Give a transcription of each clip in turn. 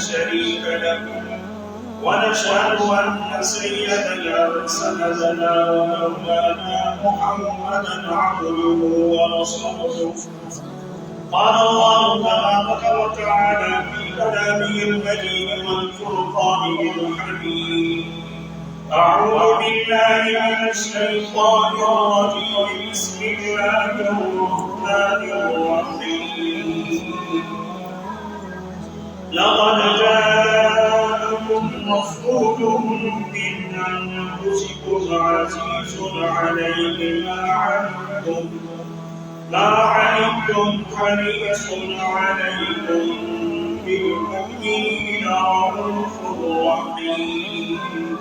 شريك له ونشهد أن سيدنا وسندنا ومولانا محمدا عبده ورسوله. قال الله تبارك وتعالى في كلامه المجيد والفرقان الحميد: أعوذ بالله من الشيطان الرجيم. بسم الله الرحمن الرحيم. لقد جاءكم رسول من أنفسكم عزيز عليه ما عنتم حريص عليكم بالمؤمنين رؤوف رحيم.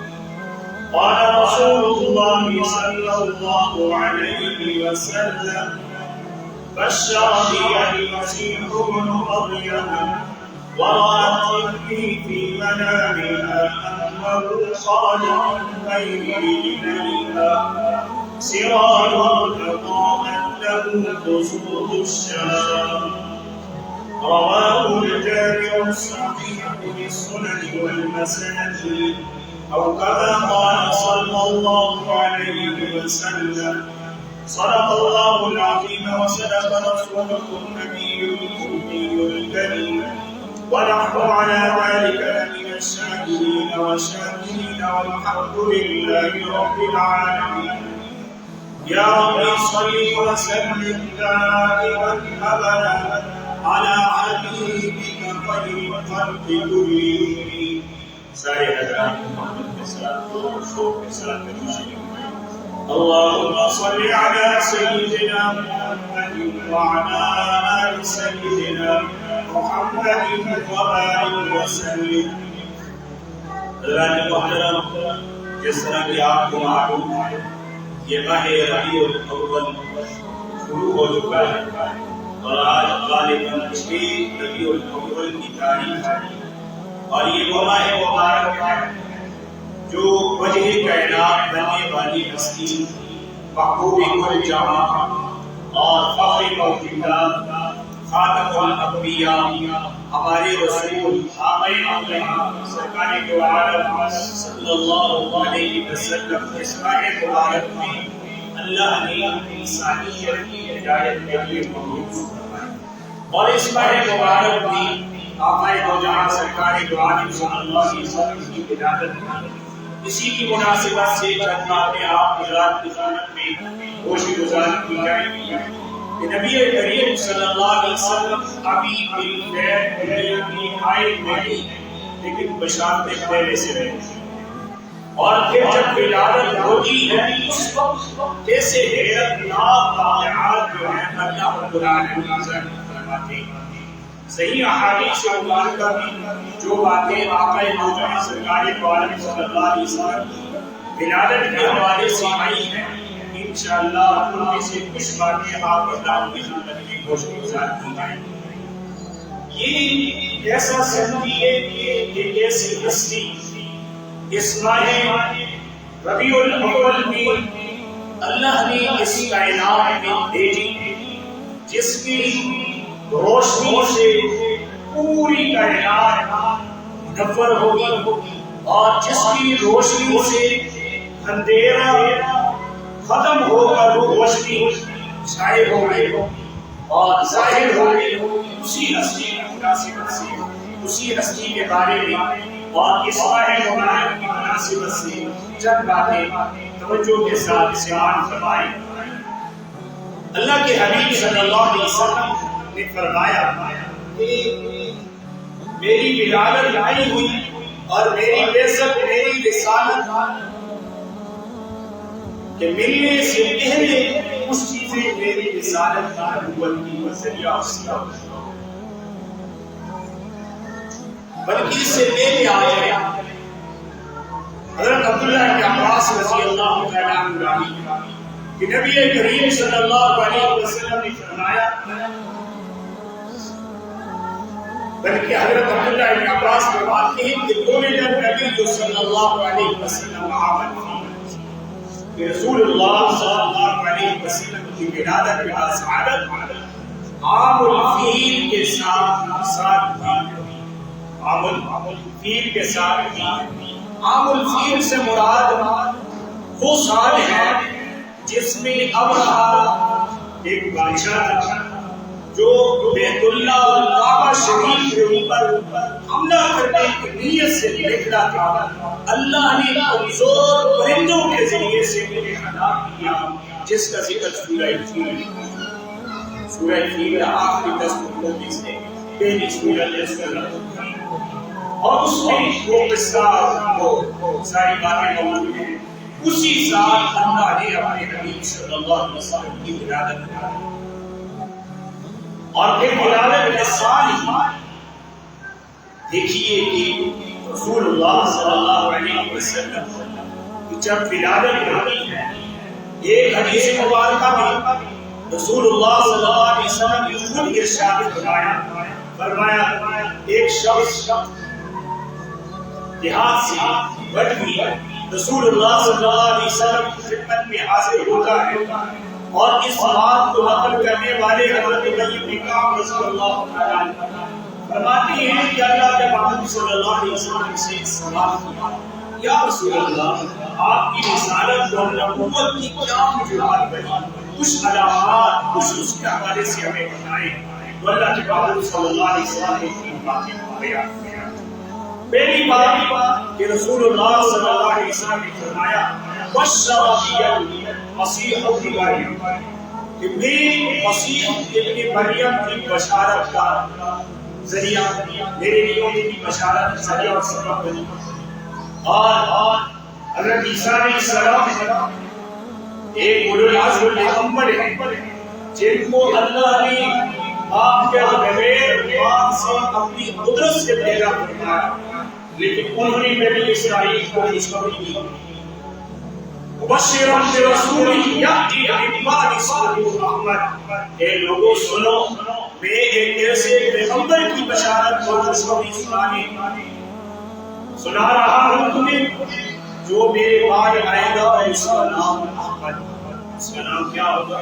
قال رسول الله صلى الله عليه وسلم: بشر بي المسيح ابن مريم ورأتني في منامها أنه خرج من بين رجليها سراج أضاءت له خصوص الشام. رواه الجامع الصحيح للسنن والمساجد، أو كما قال صلى الله عليه وسلم: صدق الله العظيم وصدق رسوله النبي الأمي الكريم، ونحن على ذلك من الشاهدين والشاكرين، والحمد لله رب العالمين. يا رب صل وسلم دائما أبدا على حبيبك خير الخلق كلهم. سارے حضرات محمد کے ساتھ شوق کے ساتھ اللهم صل على سيدنا محمد وعلى آل سيدنا محمد وبارك وسلم. حضرات محترم، جس طرح کہ آپ کو معلوم ہے یہ ماہ ربیع الاول شروع ہو چکا ہے اور آج غالباً 6 ربیع الاول کی تاریخ ہے، اور یہ وہ ماہ مبارک ہے جو وجہ کائنات بننے والی ہستی محبوب کل جہاں اور فخر موجودات خاتم الانبیاء ہمارے رسول آقا سرکار دو عالم صلی اللہ علیہ وسلم اس ماہ مبارک میں اللہ نے انسانیت کی ہدایت کے لیے مبعوث فرمایا، اور اس ماہ مبارک میں آقا دو جہاں سرکار دو عالم صلی اللہ علیہ وسلم کی ولادت. اسی کی مناسبت سے چند باتیں آپ حضرات کی خدمت میں گوشت گزار کی جائیں گی کہ نبی کریم صلی اللہ علیہ وسلم ابھی بالخیر دنیا میں آئے نہیں، لیکن بشارتیں پہلے سے رہے، اور پھر جب ولادت ہوتی ہے اس وقت جیسے حیرت ناک واقعات جو ہیں اللہ رب العالمین ذکر فرماتے ہیں. صحیح احادیث مبارکہ میں جو باتیں آقا موجود سرکار دو عالم صلی اللہ علیہ وسلم ولادت کے حوالے سے آئی ہیں، انشاءاللہ ان میں سے کچھ باتیں آپ اللہ کی خدمت میں گوشت گزار کی جائیں. یہ ایسا سمجھیے کہ ایک ایسی ہستی اس ماہ ربیع الاول میں اللہ نے اس کائنات میں بھیجی جس کی روشنی سے پوری کائنات منور ہوگی، اور جس کی روشنی سے اندھیرا ختم ہو کر روشنی چھائے ہوگی اور ظاہر ہوگی اسی ہستی کی مناسبت سے، اسی ہستی کے بارے میں. اور اس ماہ مبارک کی مناسبت سے چند باتیں توجہ کے ساتھ سماعت فرمائیں. اللہ کے حبیب صلی اللہ علیہ وسلم نے فرمایا کہ میری ولادت آئی ہوئی اور میری عزت، میری رسالت کہ ملنے سے پہلے اس چیزیں میری رسالت کا نبوت کی ذریعہ اس کا، بلکہ اس سے پہلے آئے حضرت عبداللہ بن عباس رضی اللہ تعالیٰ عنہ کہ نبی کریم صلی اللہ علیہ وسلم نے فرمایا، بلکہ حضرت عبداللہ بن عباس فرماتے ہیں کہ ولد النبی صلی اللہ علیہ وسلم عام الفیل، کہ رسول اللہ صلی اللہ علیہ وسلم کی ولادت کا سعادت عام الفیل کے ساتھ ہوئی. عام عام الفیل کے ساتھ بھی. عام الفیل سے مراد وہ سال ہے جس میں ابرہا ایک بادشاہ تھا جو بیت اللہ اور کعبہ شریف کے اوپر حملہ کرنے کی نیت سے نکلا تھا. اللہ نے کمزور پرندوں کے ذریعے سے انہیں ہلاک کیا، جس کا ذکر سورہ فیل آخری 10 رکوع میں سے پہلی سورت ہے سورہ فیل، اور اس میں وہ قصہ وہ ساری باتیں موجود ہیں. اسی سال اللہ نے اپنے نبی صلی اللہ علیہ وسلم کی ولادت کی، اور پھر ولادت کے سال ہی دیکھیے کہ رسول اللہ صلی اللہ علیہ وسلم کی جب ولادت ہوئی ہے، ایک حدیث مبارکہ میں رسول اللہ صلی اللہ علیہ وسلم نے خود ارشاد فرمایا ایک شخص دیہات سے بٹ گئی، رسول اللہ صلی اللہ علیہ وسلم کی خدمت میں حاضر ہوتا ہے، اور اس بات کو نقل کرنے والے حضرت ابی بن کعب رضی اللہ عنہ فرماتے ہیں کہ اللہ کے محبوب صلی اللہ علیہ وسلم سے سوال کیا، یا رسول اللہ آپ کی رسالت اور نبوت کی کیا وجوہات بنی، کچھ علامات کچھ اس کے حوالے سے ہمیں بتائیں. تو اللہ کے محبوب صلی اللہ علیہ وسلم نے تین باتیں بیان کی. پہلی بات کہ رسول اللہ صلی اللہ علیہ وسلم نے فرمایا بشر بی المسیح ابن مریم، کہ میں مسیح ابن مریم کی بشارت کا ذریعہ، میرے لیے ان کی بشارت ذریعہ اور سبب بنی. اور حضرت عیسیٰ علیہ السلام ایک اولو العزم پیغمبر ہیں جن کو اللہ نے آپ کے بغیر باپ سے اپنی قدرت سے پیدا فرمایا، لیکن انہوں نے بنی اسرائیل کو خوشخبری دی. مبشرا برسول یأتی من بعد اسمہ احمد، اے لوگوں سنو، میں ایک ایسے پیغمبر کی بشارت اور خوشخبری سنا رہا ہوں تمہیں جو میرے بعد آئے گا، اس کا نام احمد. اس کا نام کیا ہوگا؟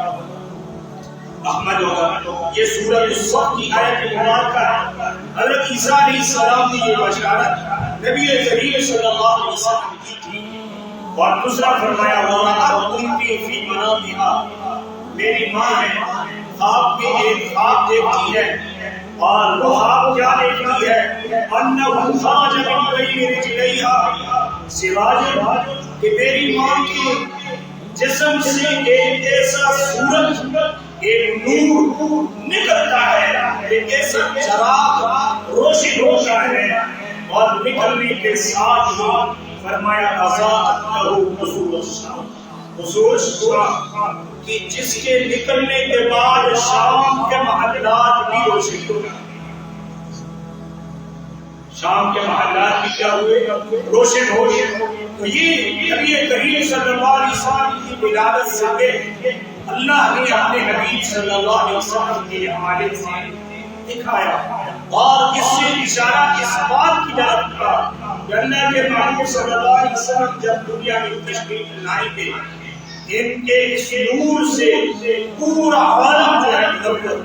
احمد ہوگا. یہ سورۃ الصف کی آیت مبارکہ ہے. حضرت عیسیٰ علیہ السلام نے یہ بشارت نبی کریم صلی اللہ علیہ وسلم کی تھی. اور دوسرا فرمایا وَرَأَتْ أُمِّي فِي مَنَامِهَا، میری ماں ہے خواب میں ایک خواب دیکھتی ہے، اور وہ خواب کیا دیکھتی ہے؟ أَنَّهُ خَرَجَ مِن بَيْنِ رِجْلَيْهَا سِرَاجٌ، کہ میری ماں کے جسم سے ایک ایسا سورج، ایک نور نکلتا ہے، ایک ایسا چراغ روشن ہوتا ہے، اور نکلنے کے ساتھ ہی فرمایا اضاءت لہ قصور الشام، قصور الشام کہ جس کے نکلنے کے بعد شام کے محلات بھی روشن ہوئے. شام کے محلات بھی کیا ہوئے؟ روشن ہوئے. تو یہ نبی کریم صلی اللہ علیہ وسلم کی ولادت سے اللہ نے اپنے حبیب صلی اللہ علیہ وسلم کے حوالے سے دکھایا، اور اس سے اشارہ اس بات کی طرف تھا کہ اللہ کے محبوب صلی اللہ علیہ وسلم جب دنیا میں تشریف لائیں گے، ان کے اس نور سے پورا عالم جو ہے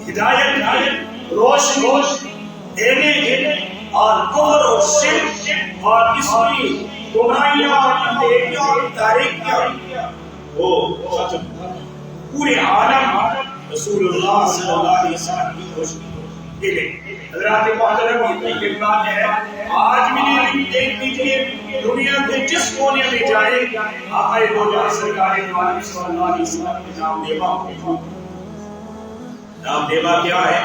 ہدایت روشنی دینے اور کفر اور شرک اور اس کی گمراہیاں اور اندھیریاں اور تاریکیاں وہ ختم، پورے عالم رسول اللہ صلی اللہ علیہ وسلم کی روشنی ملے. حضرات محترم یہ بات ہے، آج بھی دیکھ لیجیے دنیا کے جس کونے میں جائے آقا دو جہاں سرکار دو عالم صلی اللہ علیہ وسلم کے نام دیوا موجود. نام دیوا کیا ہے؟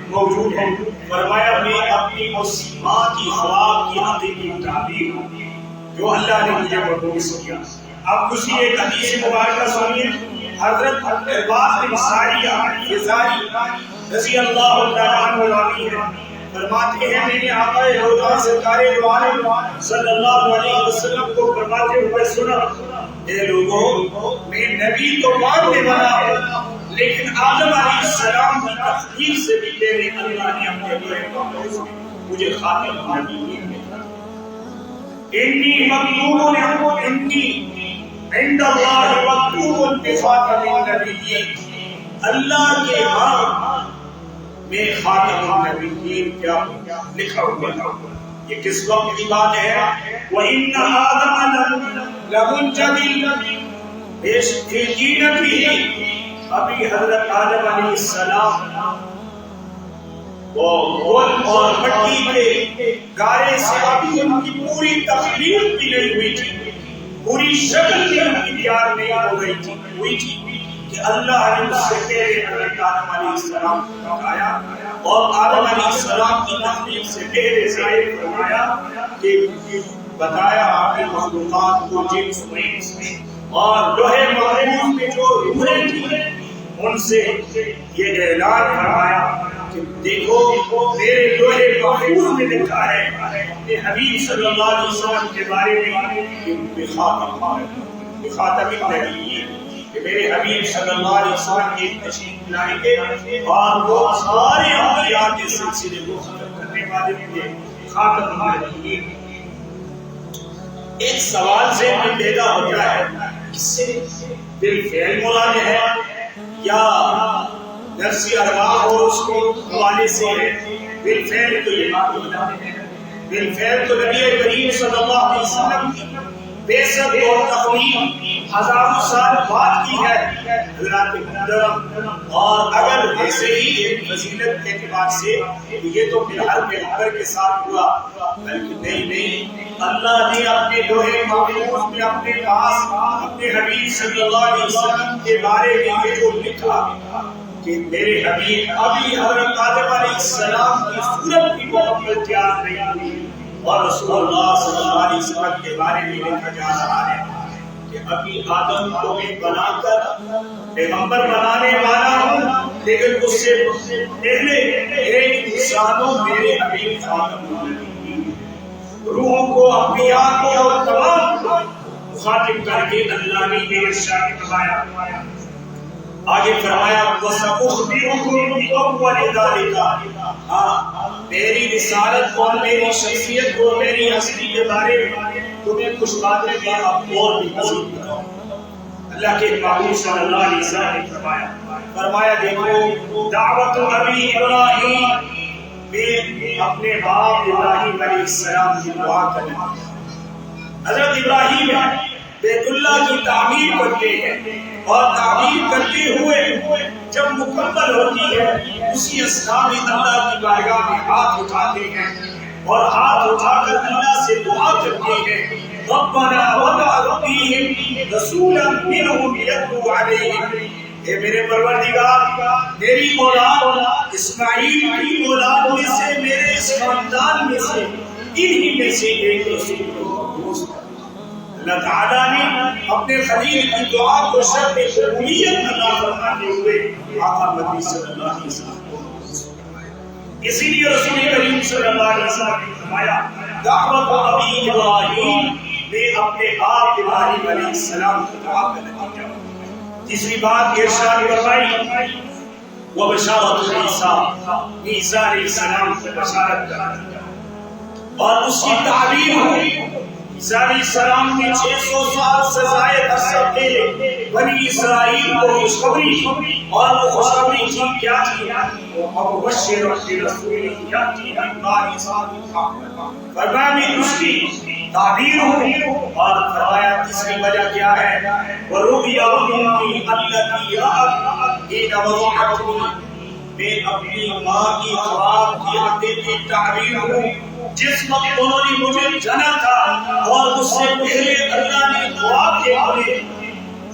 موجود ہے. فرمایا میں اپنی اس ماں کی خواب کی حقیقی تعبیر جو اللہ نے مجھے مبعوث کیا. اب اسی ایک حدیث مبارکہ سنیے. حضرت عباس بن ساریہ فزاری رضی اللہ تعالیٰ عنہ راوی ہے، فرماتے ہیں میں نے آقا روضہ سرکار دو عالم صلی اللہ علیہ وسلم کو فرماتے ہوئے سنا، اے لوگوں میں نبی تو ماننے والا ہوں، لیکن آدم علیہ السلام کی تخلیق سے بھی میرے اللہ نے اپنے مجھے خاتم نبی کیا. انی مکتوب انی عند اللہ مکتوب بخاتم النبیین، اللہ کے ہاں میں خاتم النبیین کیا لکھا ہوا ہے. یہ کس وقت کی بات ہے؟ وَإِنَّ آدَمَ لَمُنْجَدِلٌ فِي طِينَتِهِ. ابھی حضرت آدم علیہ السلام وہ گل اور مٹی کے گارے سے ابھی ان کی پوری تخلیق بھی نہیں ہوئی تھی، پوری شکل بھی ان کی تیار نہیں ہو گئی تھی، ہوئی تھی کہ اللہ نے اس سے پہلے حضرت آدم علیہ السلام کو بتایا اور آدم علیہ السلام کی تخلیق سے پہلے ظاہر فرمایا کہ بتایا آپ نے مخلوقات کو جنس میں اور لوہے محفوظ میں جو روحیں تھیں ان سے یہ اعلان فرمایا کہ دیکھو میرے لوہے محفوظ میں لکھا ہے اپنے حبیب صلی اللہ علیہ وسلم کے بارے میں بخاتم النبیین کہ میرے حبیب صلی اللہ علیہ وسلم ایک تشریف لائیں گے اور وہ سارے انبیاء کے سلسلے کو ختم کرنے والے تھے، خاتم النبیین. ایک سوال سے میں پیدا ہوتا ہے، اس سے بالفعل مراد ہے یا نفسی ارواح اور اس کو حوالے سے ہے؟ بالفعل تو یہ بات ہوتا ہے، بالفعل تو نبی کریم صلی اللہ علیہ وسلم کی بعثت اور تخلیق ہزاروں سال بعد کی ہے حضرات محترم. اور اگر ویسے ہی ایک فضیلت کے اعتبار سے یہ تو فی الحال پیغمبر کے ساتھ ہوا، بلکہ نہیں اللہ نے اپنے لوہے محفوظ میں اپنے پاس اپنے حبیب صلی اللہ علیہ وسلم کے بارے میں یہ جو لکھا کہ میرے حبیب ابھی حضرت آدم علیہ السلام کی صورت بھی مکمل تیار نہیں ہوئی اور رسول اللہ صلی اللہ علیہ وسلم کے بارے میں لکھا جا رہا ہے کہ ابھی آدم کو میں بنا کر پیغمبر بنانے والا ہوں، لیکن اس سے پہلے ایک انسانوں میرے حبیب خاتم النبیین روحوں کو انبیاء کو اور تمام کو مخاطب کر کے اللہ نے یہ ارشاد فرمایا. آگے فرمایا وَسَأُخْبِرُكُمْ بِأَوَّلِ ذَلِكَ. میری رسالت اور میری شخصیت اور میری ہستی کے بارے میں تمہیں کچھ باتیں میں اب اور بھی مزید بتاؤں. اللہ کے محبوب صلی اللہ علیہ وسلم نے فرمایا دیکھو دعوت ابی ابراہیم میں اپنے باپ ابراہیم علیہ السلام کی دعا کرنا. حضرت ابراہیم بیت اللہ کی تعمیر کرتے ہیں اور تعمیر کرتے ہوئے جب مکمل ہوتی ہے اسی اثناء میں اللہ کی بارگاہ میں ہاتھ اٹھاتے ہیں اور ہاتھ اٹھا کر اللہ سے دعا کرتے ہیں ربنا وابعث فیہم رسولا منہم یتلو علیہم. اے میرے پروردگار میری اولاد اسماعیل کی اولاد میں سے میرے اس خاندان میں سے انہی میں سے ایک رسول کو. اللہ تعالیٰ نے اپنے خلیل کی دعا کو شرط قبولیت عطا فرماتے ہوئے آقا مدنی صلی اللہ علیہ وسلم کو فرمایا. اسی لیے رسول کریم صلی اللہ علیہ وسلم نے فرمایا دعوت ابی ابراہیم میں اپنے باپ ابراہیم علیہ السلام کی دعا کا نتیجہ. تیسری بات ارشاد فرمائی وبشارت عیسیٰ، عیسیٰ علیہ السلام کو بشارت کرنا اور اس کی تعبیر ہوئی. عیسیٰ علیہ السلام نے 600 سال سے زائد عرصہ پہلے بنی اسرائیل کو خوشخبری اور وہ خوشخبری تھی کیا تھی؟ وَبَشِّرْ بِرَسُولٍ يَأْتِي مِن بَعْدِ اسْمُهُ أَحْمَدُ. فرمایا میں اس کی تعبیر ہوں. اور فرمایا تیسری وجہ کیا ہے؟ وَرُؤْيَا أُمِّي الَّتِي رَأَتْ حِينَ وَضَعَتْنِي. میں اپنی ماں کی خواب کی حقیقی تعبیر ہوں جس وقت انہوں نے مجھے جنا تھا اور اس سے پہلے اللہ نے خواب کے بارے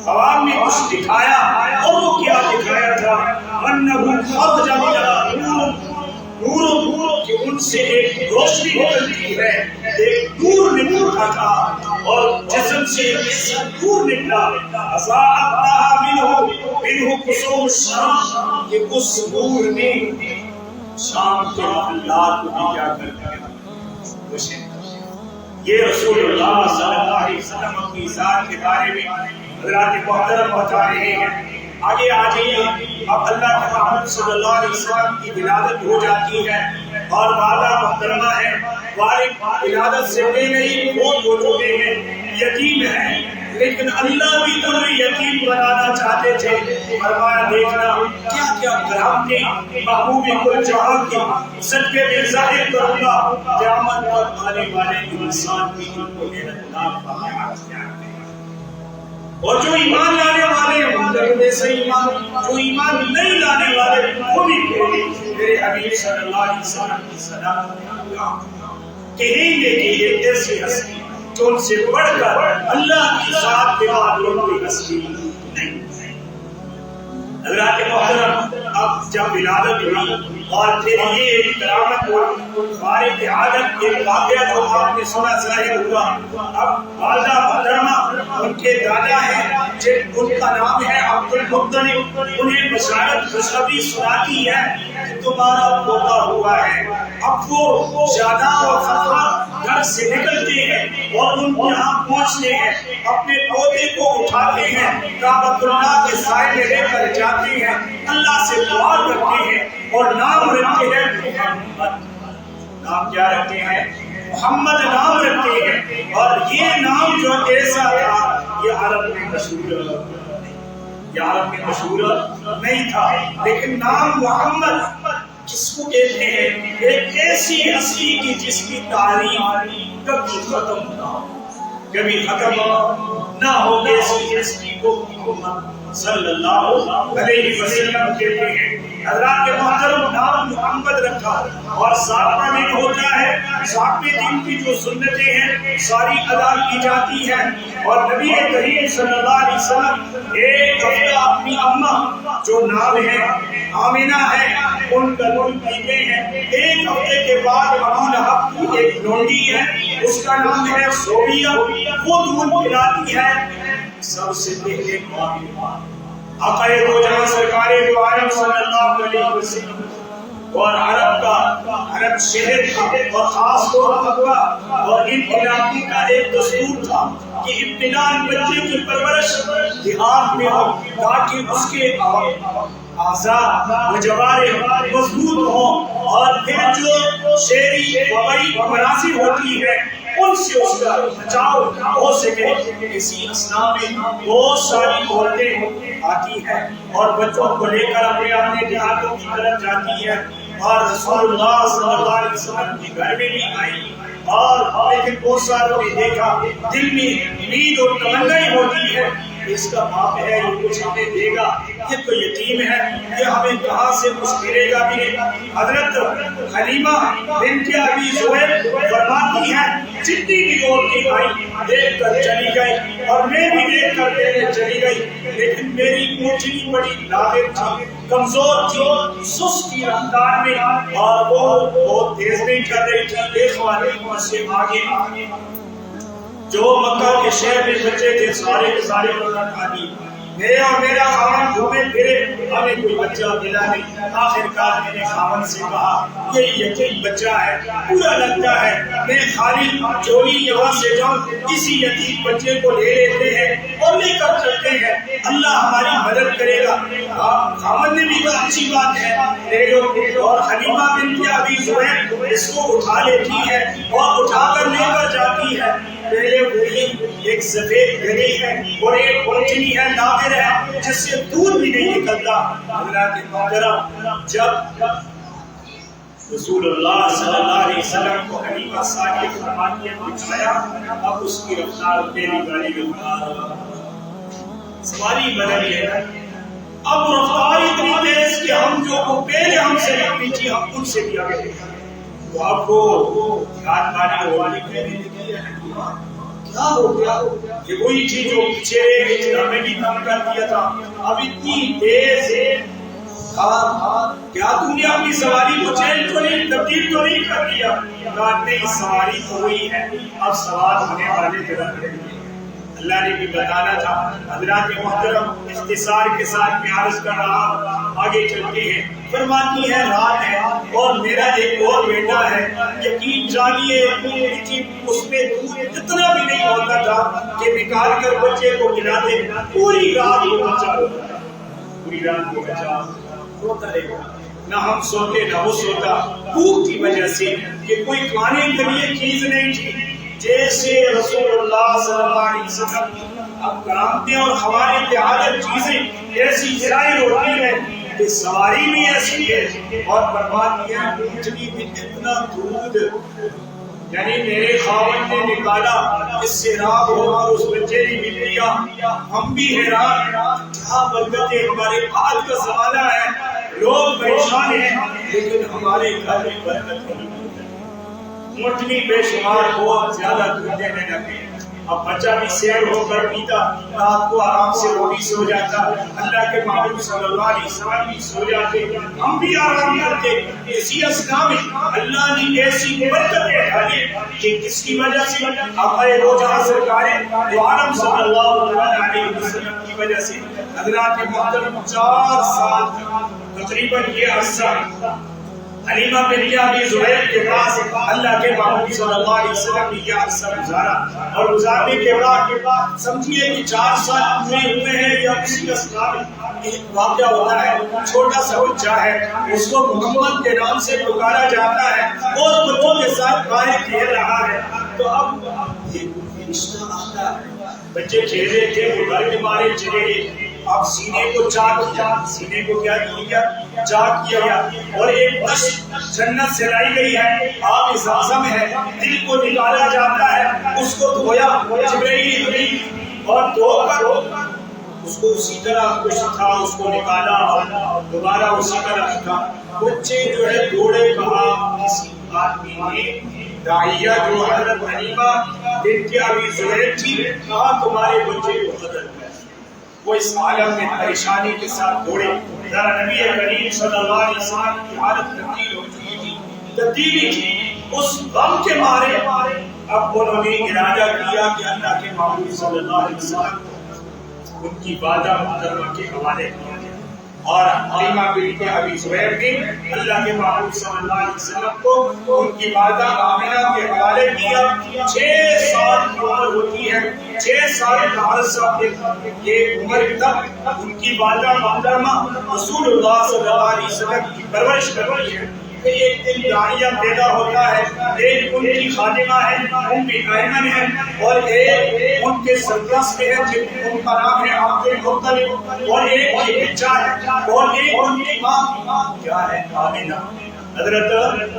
خواب میں کچھ دکھایا اور وہ کیا دکھایا تھا؟ انہو خرج من نور کہ ان سے ایک روشنی نکلتی ہے، ایک نور نکلتا تھا اور جسم سے ایک نور نکلا. اضاءت منہ قصور الشام کہ اس نور نے شام کے محلات کو بھی کیا کر دیا. یہ رسول اللہ صلی اللہ علیہ وسلم اپنی ذات کے بارے میں حضرات محترم بتا رہے ہیں. آگے آ جائیے. اب اللہ کے محمد صلی اللہ علیہ وسلم کی ولادت ہو جاتی ہے اور والدہ محترمہ ہے، والد ولادت سے پہلے ہی فوت ہو چکے ہیں، یتیم ہیں. لیکن اللہ بھی تمہیں یتیم بنانا چاہتے تھے. فرمایا دیکھنا کیا کیا کرامتیں محبوب کل جہاں کے صدقے میں ظاہر کروں گا. قیامت تک آنے والے انسان کی ان کو حیرتناک واقعات کیا ہے. اور جو ایمان لانے والے ہیں میں سے ایمان، جو ایمان نہیں لانے والے وہ بھی میرے حبیب صلی اللہ علیہ وسلم کی صداقت کہیں گے کہ یہ ایسی ہستی جو ان سے بڑھ کر اللہ کی ذات کے معلوم کی ہستی نہیں. حضرات محترم اب جب ولادت ہوئی اور پھر یہ ایک کرامت اور خارق عادت ایک واقعہ جو آپ نے سنا ظاہر ہوا. اب والدہ محترمہ ان کے دادا ہیں جن ان کا نام ہے عبد المطلب، انہیں بشارت خوشخبری سناتی ہے کہ تمہارا پوتا ہوا ہے. اب وہ زیادہ اور فرحان گھر سے نکلتے ہیں اور ان کے یہاں پہنچتے ہیں، اپنے پودے کو اٹھاتے ہیں، کعبۃ اللہ کے سائے میں لے کر جاتے ہیں، اللہ سے دعا کرتے ہیں اور نام رکھتے ہیں محمد. نام کیا رکھتے ہیں؟ محمد نام رکھتے ہیں. اور یہ نام جو ایسا تھا یہ عرب میں مشہور نہیں تھا، لیکن نام محمد جس کو کہتے ہیں ایک ایسی ہستی کی جس کی تعریف کبھی ختم نہ ہو، کبھی ختم نہ ہو. ایسی ہستی کو محمد صلی اللہ علیہ وسلم کہتے ہیں. حضرات محترم نام محمد رکھا اور 7واں دن ہوتا ہے. 7ویں دن کی جو سنتیں ہیں ساری ادا کی جاتی ہیں اور نبی کریم صلی اللہ علیہ وسلم ایک ہفتہ اپنی اماں جو نام ہے آمینہ ہے ان کا دودھ پیتے ہیں. ایک ہفتے کے بعد ابو لہب کی ایک لونڈی ہے اس کا نام ہے صوبیہ، وہ دودھ پلاتی ہے. سب سے پہلے آقا دو جہاں سرکار دو عالم صلی اللہ علیہ وسلم اور عرب شہر کا اور خاص طور مکہ اور ان علاقوں کا ایک دستور تھا کہ ابتداء بچے کی پرورش دیہات میں ہو تاکہ اس کے اعضاء و جوارح مضبوط ہوں اور پھر جو شہری وبائی امراض ہوتی ہے ان سے اس کا بچاؤ ہو سکے. اسی اسنا میں بہت ساری عورتیں آتی ہیں اور بچوں کو لے کر اپنے دیہاتوں کی طرف جاتی ہیں اور رسول اللہ صلی اللہ علیہ وسلم کے گھر میں بھی آئی. اور لیکن بہت ساروں نے دیکھا دل میں امید اور تمنا ہوتی ہے اس کا باپ ہے یہ کچھ ہمیں دے گا، یہ تو یتیم ہے یہ ہمیں کہاں سے کچھ ملے گا بھی نہیں. حضرت حلیمہ بنت ابی زبیر فرماتی ہیں جتنی بھی عورتیں آئی دیکھ کر چلی گئی اور میں بھی دیکھ کر دینے چلی گئی، لیکن میری اونچی بڑی لاغر تھی، کمزور تھی، سستی رفتار میں اور وہ بہت تیز نہیں کر رہی تھی. ایک والے سے آگے جو مکہ کے شہر میں بچے تھے سارے کے سارے کھانی میں اور میرا خاون گھومے پھرے ہمیں کوئی بچہ ملا نہیں. آخرکار میں نے خاون سے کہا یہ یتیم بچہ ہے پورا لگتا ہے میں خالی چوری یہاں سے جاؤں کسی یتیم بچے کو لے لیتے ہیں اور لے کر چلتے ہیں اللہ ہماری مدد کرے گا. خاون نے بھی کہا اچھی بات ہے لے لو. اور حلیمہ بنت ابی زبیر اس کو اٹھا لیتی ہے اور اٹھا کر لے کر جاتی ہے. پہلے وہی ایک سفید گری ہے اور ایک اونچنی ہے لاغر ہے جس سے دودھ بھی نہیں نکلتا. حضرات محترم جب رسول اللہ صلی اللہ علیہ وسلم کو حلیمہ ساکیہ فرماتی ہے بچھایا اب اس کی رفتار میری گاڑی رفتار سواری بدلی ہے. اب رفتار اتنی تیز کہ ہم جو کو پہلے ہم سے لگنی تھی ہم ان سے بھی آگے دیکھا تو آپ کو یاد باری ہوانی کہنے لگی ہے کیا ہو گیا یہ وہی چیز جو پیچھے ہمیں بھی کام کر دیا تھا اب اتنی تیز ہے کیا تم نے اپنی سواری کو چینج تو نہیں تبدیل تو نہیں کر دیا؟ نہیں سواری تو وہی ہے اب سوار ہونے والے طرف رہے. اللہ نے بھی بتانا تھا. حضرات محترم اختصار کے ساتھ میں عرض کر رہا آگے چلتے ہیں. فرماتی ہے رات ہے اور میرا ایک اور بیٹا ہے یقین جانیے اس میں دودھ اتنا بھی نہیں ہوتا تھا کہ نکال کر بچے کو کھلاتے پوری رات وہ بچہ ہوتا پوری رات وہ بچہ روتا رہے نہ ہم سوتے نہ وہ سوتا بھوک کی وجہ سے کہ کوئی کھانے کے لیے چیز نہیں تھی. جیسے رسول اللہ صلی اللہ علیہ وسلم اب کرامتیں اور خوارق عادت چیزیں ایسی ظاہر ہوتی ہیں کہ سواری بھی ایسی ہے اور برباد کیا اونٹنی میں اتنا دودھ، یعنی میرے خاوند نے نکالا اس سے راگ ہوا اور اس بچے نے مل لیا، ہم بھی حیران کیا برکتیں، ہمارے آج کا زمانہ ہے لوگ پریشان ہیں لیکن ہمارے گھر میں برکت نہیں، اونٹنی بے شمار بہت زیادہ دودھ دینے لگے، اب بچہ بھی سیر ہو کر پیتا، رات کو آرام سے وہ بھی سو جاتا، اللہ کے محبوب صلی اللہ علیہ وسلم بھی سو جاتے، ہم بھی آرام کرتے۔ اسی اسنا میں اللہ نے ایسی برکتیں ڈالی کہ کس کی وجہ سے؟ آقائے دو جہاں سرکار دو عالم صلی اللہ علیہ وسلم کی وجہ سے۔ حضرات محترم 4 سال تقریباً یہ عرصہ حلیمہ بنت ابی زبیر کے پاس اللہ کے محبوب صلی اللہ علیہ وسلم نے یہ عرصہ گزارا، اور گزارنے کے بعد سمجھیے کہ 4 سال پورے ہوئے ہیں یا کسی اسلام میں ایک واقعہ ہوتا ہے، چھوٹا سا بچہ ہے، اس کو محمد کے نام سے پکارا جاتا ہے، اور بچوں کے ساتھ باہر کھیل رہا ہے، تو اب یہ رشتہ آتا ہے، بچے کھیل رہے تھے وہ ڈر کے مارے چلے گئے، اب سینے کو چاک کیا، سینے کو کیا کیا، چاک کیا گیا، اور ایک بش جنت سے لائی گئی ہے، آب زمزم ہے، دل کو نکالا جاتا ہے، اس کو دھویا جبرائیل امین، اور دھو کر اس کو اسی طرح کچھ تھا اس کو نکالا اور دوبارہ اسی طرح رکھا۔ بچے جو ہے دوڑے، کہا کسی آدمی نے، داعیہ جو حضرت حلیمہ بنت ابی زبیر تھی، کہا تمہارے بچے کو قتل کر، وہ اس عالم میں پریشانی کے ساتھ دوڑے، ذرا نبی کریم صلی اللہ علیہ وسلم کی حالت تبدیل ہو چکی تھی، تبدیلی تھی، اس غم کے مارے اب انہوں نے ارادہ کیا کہ اللہ کے محبوب صلی اللہ علیہ وسلم ان کی والدہ محترمہ کے حوالے کیا جائے، اور حلیمہ بنت ابی زبیر نے اللہ کے محبوب صلی اللہ علیہ وسلم کو ان کی والدہ آمنہ کے حوالے کیا۔ 6 سال کی عمر ہوتی ہے، 6 سال کا عرصہ، یہ عمر تک ان کی والدہ محترمہ رسول اللہ صلی اللہ علیہ وسلم کی پرورش کرتی ہے۔ ایک دن داعیہ پیدا ہوتا ہے، ایک ان کی خادمہ ہے ام ایمن ہے، اور ایک ان کے سرپرست ہے جن کا نام ہے عبد المطلب، اور ایک یہ بچہ ہے، اور ایک ان کی ماں کیا ہے؟ آمنہ، حضرت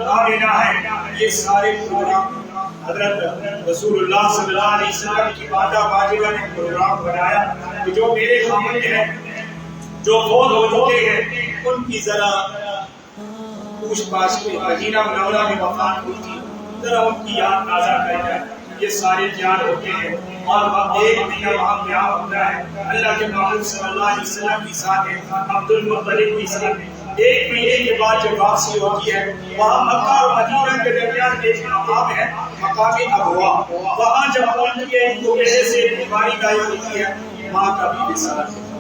آمنہ ہے۔ یہ سارے پروگرام حضرت رسول اللہ صلی اللہ علیہ وسلم کی والدہ باجرہ نے پروگرام بنایا کہ جو میرے خامد ہیں جو فوت ہو چکے ہیں ان کی ذرا پوچھ پاچھ کے مدینہ منورہ میں وفات ہوئی تھی، ذرا ان کی یاد تازہ کر جائے، یہ سارے تیار ہوتے ہیں، اور ایک مہینہ وہاں بیاہ ہوتا ہے، اللہ کے محبوب صلی اللہ علیہ وسلم کی ساتھ ہے، عبد المطلب کی ساتھ ہے۔ ایک مہینے کے بعد جب واپسی ہوتی ہے، وہاں مکہ اور مدینہ کے درمیان ایک مقام ہے، مقام ابوا، وہاں جب پہنچتی ہے تو پہلے سے بیماری لائی ہوتی ہے، ماں کا بھی وصال ہے۔